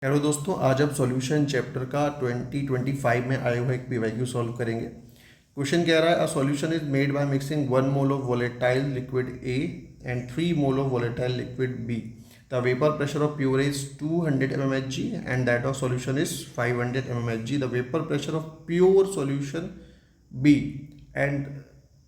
Hello दोस्तों, आज आप सॉल्यूशन चैप्टर का 2025 में आए हुए एक पीवाईक्यू सॉल्व करेंगे। क्वेश्चन कह रहा है, a solution is made by mixing 1 mole of volatile liquid A and 3 mole of volatile liquid B. The vapour pressure of pure is 200 mmHg and that of solution is 500 mmHg। The vapour pressure of pure solution B and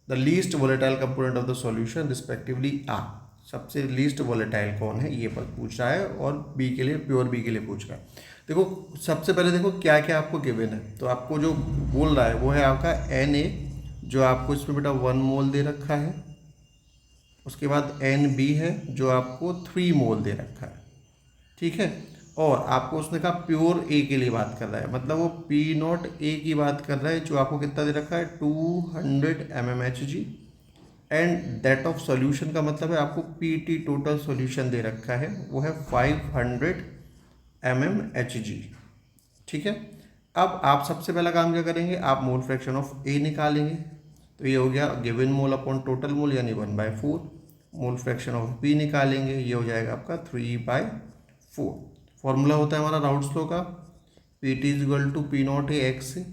the least volatile component of the solution respectively are. सबसे least volatile कौन है ये पद पूछ रहा है और B के लिए, प्योर बी के लिए पूछ रहा है। देखो, सबसे पहले देखो क्या क्या आपको गिवन है। तो आपको जो बोल रहा है वो है आपका Na, जो आपको इसमें बेटा 1 मोल दे रखा है। उसके बाद Nb है जो आपको 3 मोल दे रखा है, ठीक है। और आपको उसने कहा प्योर ए के लिए बात कर रहा है, मतलब वो P0A की बात कर रहा है, जो आपको कितना दे रखा है 200 mmHg। And that of solution का मतलब है आपको पीटी टोटल सॉल्यूशन दे रखा है, वो है 500 mmHg, ठीक है। अब आप सबसे पहला काम क्या करेंगे, आप मोल फ्रैक्शन ऑफ ए निकालेंगे। तो ये हो गया given mole upon total mole यानी 1/4। मोल फ्रैक्शन ऑफ बी निकालेंगे, ये हो जाएगा आपका 3/4। फॉर्मूला होता है हमारा राउल्ट्स लॉ का, P T is equal to P0A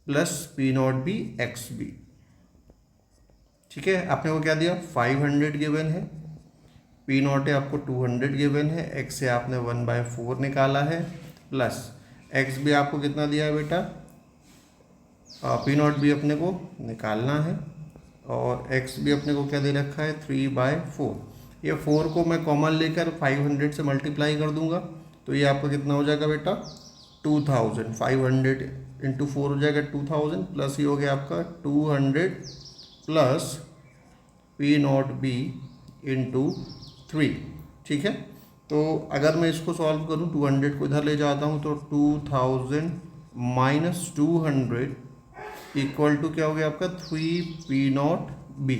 plus P0B ठीक है। आपने को क्या दिया 500 गिवन है, P0 आपको 200 गिवन है, x से आपने 1/4 निकाला है, प्लस x भी आपको कितना दिया है बेटा, P0 भी अपने को निकालना है और x भी अपने को क्या दे रखा है 3/4। ये 4 को मैं कॉमन लेकर 500 से मल्टीप्लाई कर दूंगा तो ये आपका कितना हो जाएगा बेटा 2000। 500 इंटू 4 हो जाएगा 2000, प्लस ये हो गया आपका 200 प्लस P0B इंटू 3, ठीक है। तो अगर मैं इसको सॉल्व करूँ 200 को इधर ले जाता हूँ तो 2000 माइनस 200 इक्वल टू क्या हो गया आपका 3P0B।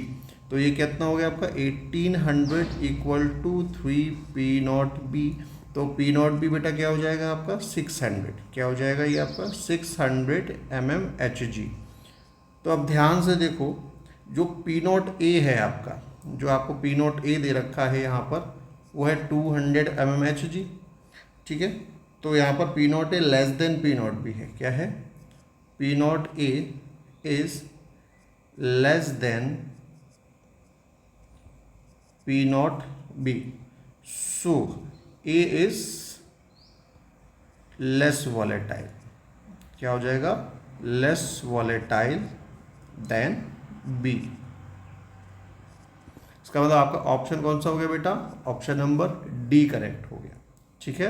तो ये कितना हो गया आपका 1800 इक्वल टू 3P0B। तो P0B बेटा क्या हो जाएगा आपका 600, क्या हो जाएगा ये आपका 600 mmHg। तो अब ध्यान से देखो, जो P0A है आपका, जो आपको P0A दे रखा है यहाँ पर, वो है 200 mmHg, ठीक है। तो यहाँ पर P0A लेस देन P0B है, क्या है P0A is less than P0B, so A is less volatile, क्या हो जाएगा लेस वॉलेटाइल देन B। इसका मतलब आपका ऑप्शन कौन सा हो गया बेटा, ऑप्शन नंबर डी करेक्ट हो गया, ठीक है।